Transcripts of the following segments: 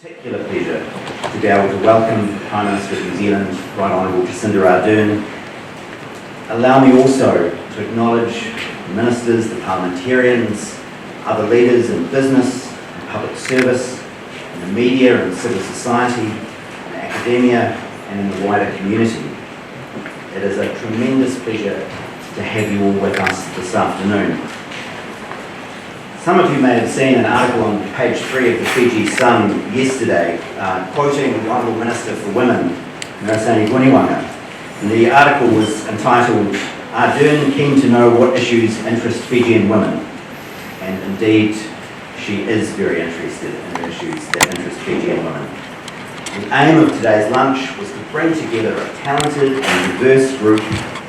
Particular pleasure to be able to welcome the Prime Minister of New Zealand, Right Honourable Jacinda Ardern. Allow me also to acknowledge the ministers, the parliamentarians, other leaders in business and public service, in the media and civil society, in academia and in the wider community. It is a tremendous pleasure to have you all with us this afternoon. Some of you may have seen an article on page 3 of the Fiji Sun yesterday, quoting the Honourable Minister for Women, Mirasanyi Vuniwaga. And the article was entitled, "Ardern keen to know what issues interest Fijian women." And indeed, she is very interested in the issues that interest Fijian women. The aim of today's lunch was to bring together a talented and diverse group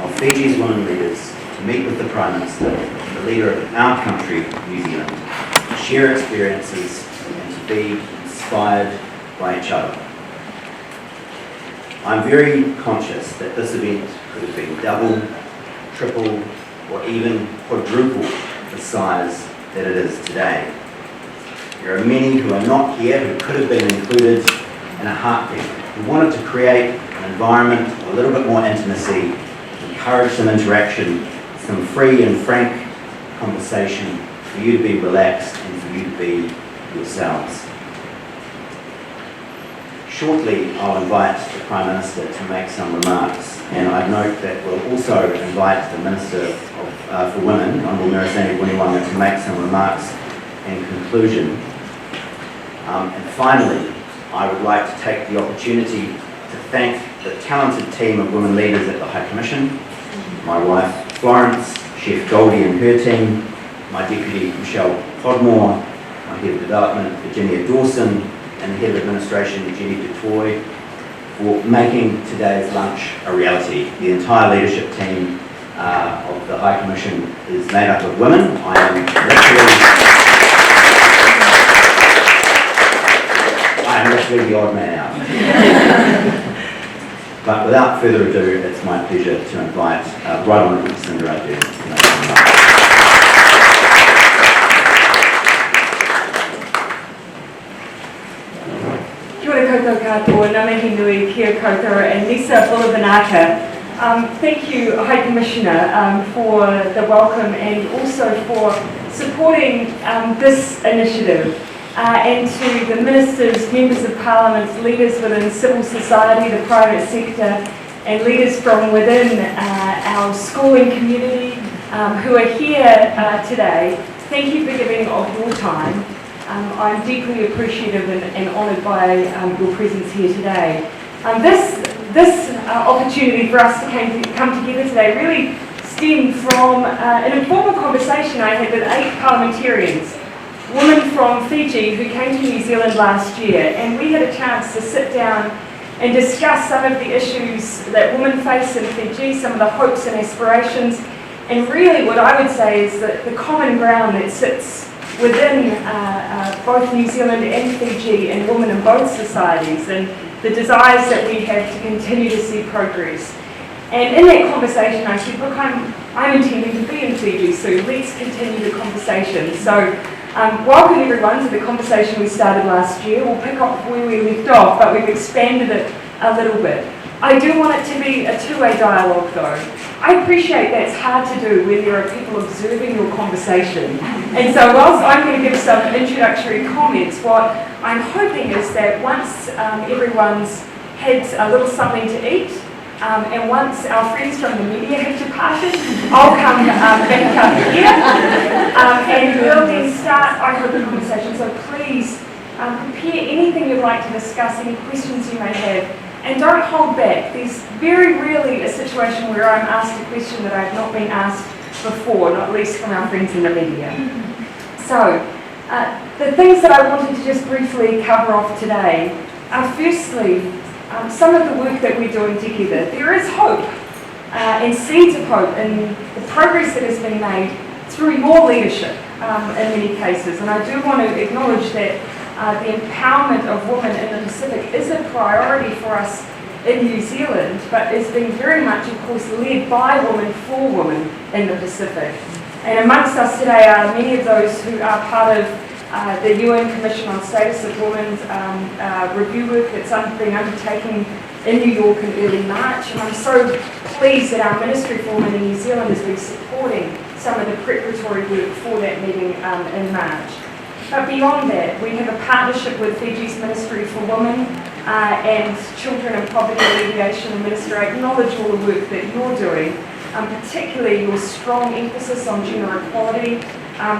of Fiji's women leaders to meet with the Prime Minister, the leader of our country, New Zealand, to share experiences and to be inspired by each other. I'm very conscious that this event could have been double, triple, or even quadruple the size that it is today. There are many who are not here who could have been included in a heartbeat. We wanted to create an environment of a little bit more intimacy, encourage some interaction, some free and frank conversation, for you to be relaxed and for you to be yourselves. Shortly, I'll invite the Prime Minister to make some remarks, and I note that we'll also invite the Minister for Women, Honourable Mirasanyi Vuniwaga, to make some remarks in conclusion. And finally, I would like to take the opportunity to thank the talented team of women leaders at the High Commission, my wife Florence, Chef Goldie and her team, my Deputy Michelle Podmore, my Head of Development Virginia Dawson, and the Head of Administration Jenny Dutoy, for making today's lunch a reality. The entire leadership team of the High Commission is made up of women. I am literally the odd man out. But without further ado, it's my pleasure to invite Right Honourable Jacinda Ardern to make some remarks. Kia ora koutou katoa, ngā mihi nui, kia koutou, and Nisa Bulavanaka. Thank you, High Commissioner, for the welcome and also for supporting this initiative. And to the ministers, members of parliament, leaders within civil society, the private sector, and leaders from within our schooling community who are here today, thank you for giving of your time. I'm deeply appreciative and honoured by your presence here today. This opportunity for us to come together today really stemmed from an informal conversation I had with 8 parliamentarians, women from Fiji who came to New Zealand last year, and we had a chance to sit down and discuss some of the issues that women face in Fiji, some of the hopes and aspirations, and really what I would say is that the common ground that sits within both New Zealand and Fiji and women in both societies, and the desires that we have to continue to see progress. And in that conversation I said, look, I'm intending to be in Fiji soon, let's continue the conversation. So welcome everyone to the conversation we started last year. We'll pick up where we left off, but we've expanded it a little bit. I do want it to be a two-way dialogue though. I appreciate that's hard to do when there are people observing your conversation. And so whilst I'm going to give some introductory comments, what I'm hoping is that once everyone's had a little something to eat, and once our friends from the media have departed, I'll come back up here and we'll then start, I hope, the conversation. So please prepare anything you'd like to discuss, any questions you may have, and don't hold back. There's very rarely a situation where I'm asked a question that I've not been asked before, not least from our friends in the media. So the things that I wanted to just briefly cover off today are firstly, some of the work that we're doing together. There is hope and seeds of hope in the progress that has been made through your leadership in many cases. And I do want to acknowledge that the empowerment of women in the Pacific is a priority for us in New Zealand, but is being very much, of course, led by women for women in the Pacific. And amongst us today are many of those who are part of the UN Commission on Status of Women's review work that's being undertaken in New York in early March, and I'm so pleased that our Ministry for Women in New Zealand has been supporting some of the preparatory work for that meeting in March. But beyond that, we have a partnership with Fiji's Ministry for Women and Children and Poverty Alleviation, and Minister, I acknowledge all the work that you're doing, particularly your strong emphasis on gender equality,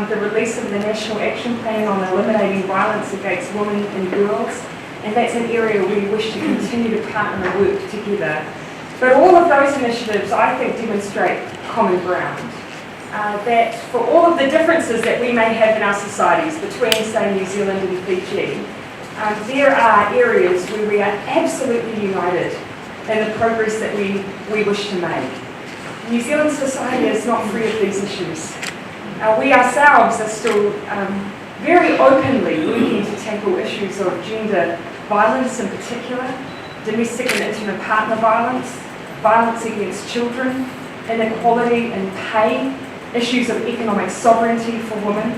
the release of the National Action Plan on eliminating violence against women and girls, and that's an area we wish to continue to partner and work together. But all of those initiatives, I think, demonstrate common ground. That for all of the differences that we may have in our societies between, say, New Zealand and Fiji, there are areas where we are absolutely united in the progress that we wish to make. New Zealand society is not free of these issues. We ourselves are still very openly looking to tackle issues of gender violence in particular, domestic and intimate partner violence, violence against children, inequality in pay, issues of economic sovereignty for women.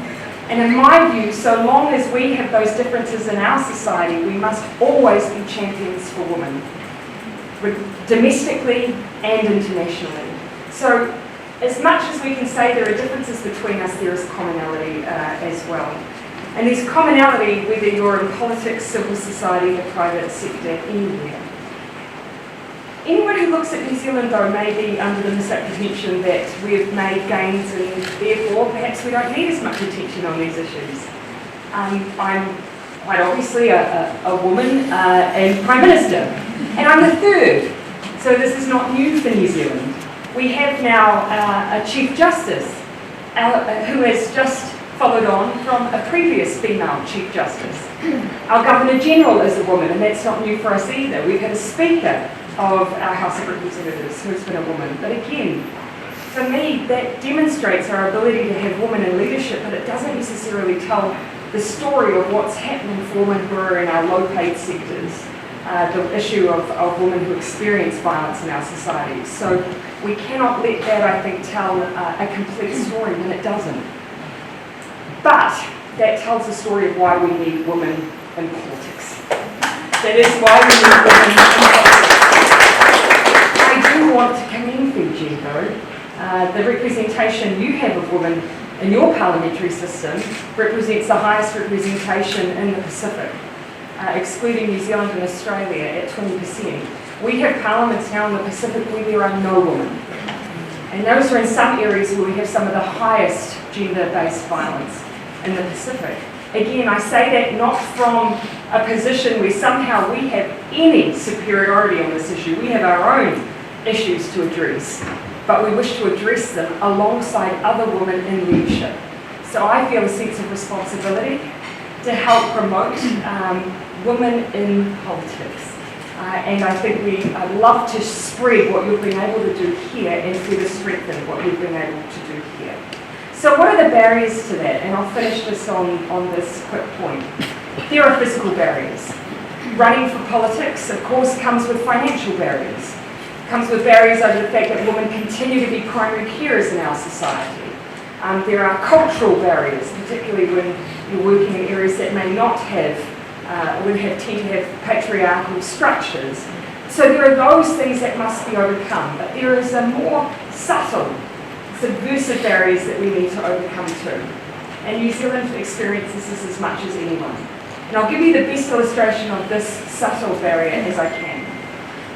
And in my view, so long as we have those differences in our society, we must always be champions for women, domestically and internationally. So as much as we can say there are differences between us, there is commonality as well. And there's commonality whether you're in politics, civil society, the private sector, anywhere. Anyone who looks at New Zealand, though, may be under the misapprehension that we've made gains and therefore perhaps we don't need as much attention on these issues. I'm quite obviously a woman and Prime Minister, and I'm the third, so this is not new for New Zealand. We have now a Chief Justice who has just followed on from a previous female Chief Justice. Our Governor General is a woman, and that's not new for us either. We've had a Speaker of our House of Representatives who's been a woman. But again, for me, that demonstrates our ability to have women in leadership, but it doesn't necessarily tell the story of what's happening for women who are in our low-paid sectors, the issue of women who experience violence in our societies. So we cannot let that, I think, tell a complete story when it doesn't. But that tells the story of why we need women in politics. That is why we need women in politics. I do want to commend Fiji, though. The representation you have of women in your parliamentary system represents the highest representation in the Pacific, excluding New Zealand and Australia at 20%. We have parliaments now in the Pacific where there are no women. And those are in some areas where we have some of the highest gender-based violence in the Pacific. Again, I say that not from a position where somehow we have any superiority on this issue. We have our own issues to address, but we wish to address them alongside other women in leadership. So I feel a sense of responsibility to help promote women in politics. And I think I'd love to spread what you've been able to do here and further strengthen what we've been able to do here. So what are the barriers to that? And I'll finish this on this quick point. There are physical barriers. Running for politics, of course, comes with financial barriers. Comes with barriers over the fact that women continue to be primary carers in our society. There are cultural barriers, particularly when you're working in areas that may not have, tend to have patriarchal structures. So there are those things that must be overcome, but there is a more subtle, subversive barriers that we need to overcome too. And New Zealand experiences this as much as anyone. And I'll give you the best illustration of this subtle barrier as I can.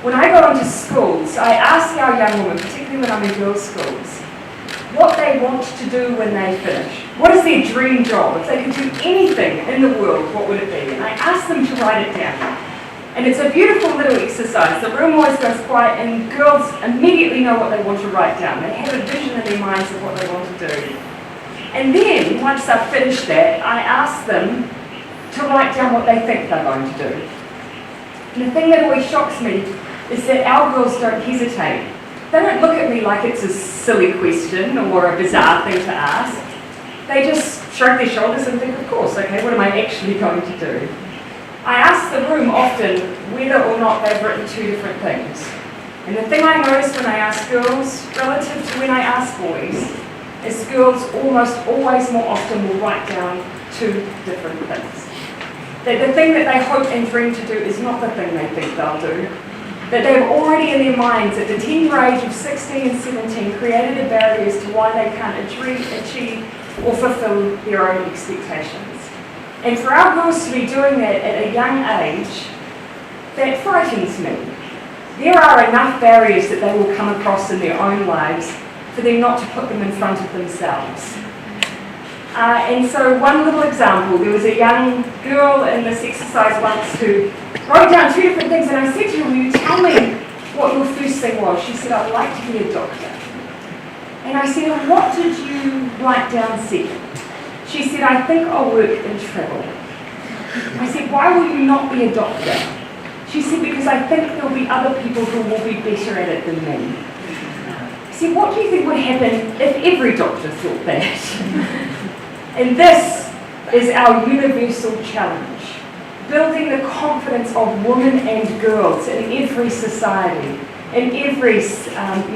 When I go into schools, I ask our young women, particularly when I'm in girls' schools, what they want to do when they finish. What is their dream job? If they could do anything in the world, what would it be? And I ask them to write it down. And it's a beautiful little exercise. The room always goes quiet and girls immediately know what they want to write down. They have a vision in their minds of what they want to do. And then, once they've finished that, I ask them to write down what they think they're going to do. And the thing that always shocks me is that our girls don't hesitate. They don't look at me like it's a silly question or a bizarre thing to ask. They just shrug their shoulders and think, of course, okay, what am I actually going to do? I ask the room often whether or not they've written two different things. And the thing I notice when I ask girls, relative to when I ask boys, is girls almost always more often will write down two different things. That the thing that they hope and dream to do is not the thing they think they'll do. That they've already in their minds, at the tender age of 16 and 17, created a barrier as to why they can't achieve or fulfill their own expectations. And for our girls to be doing that at a young age, that frightens me. There are enough barriers that they will come across in their own lives for them not to put them in front of themselves. And so one little example, there was a young girl in this exercise once who wrote down two different things, and I said to her, will you tell me what your first thing was? She said, I'd like to be a doctor. And I said, well, what did you write down second? She said, I think I'll work in travel. I said, why will you not be a doctor? She said, because I think there'll be other people who will be better at it than me. I said, what do you think would happen if every doctor thought that? And this is our universal challenge, building the confidence of women and girls in every society, in every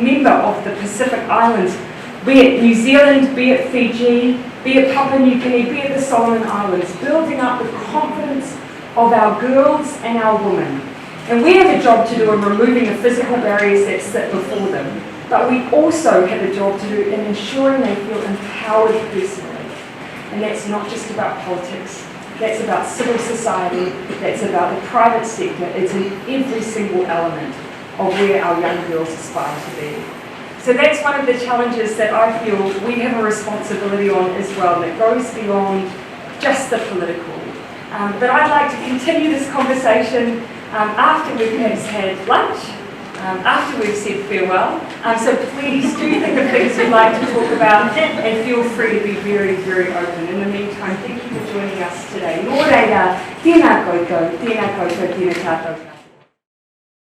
member of the Pacific Islands, be it New Zealand, be it Fiji, be it Papua New Guinea, be it the Solomon Islands, building up the confidence of our girls and our women. And we have a job to do in removing the physical barriers that sit before them, but we also have a job to do in ensuring they feel empowered personally. And that's not just about politics, that's about civil society, that's about the private sector. It's in every single element of where our young girls aspire to be. So that's one of the challenges that I feel we have a responsibility on as well, that goes beyond just the political. But I'd like to continue this conversation after we've perhaps had lunch, after we've said farewell. So please do think of things you'd like to talk about and feel free to be very, very open. In the meantime, thank you for joining us today. Nō reira, tēnā koutou, tēnā koutou, tēnā tātou.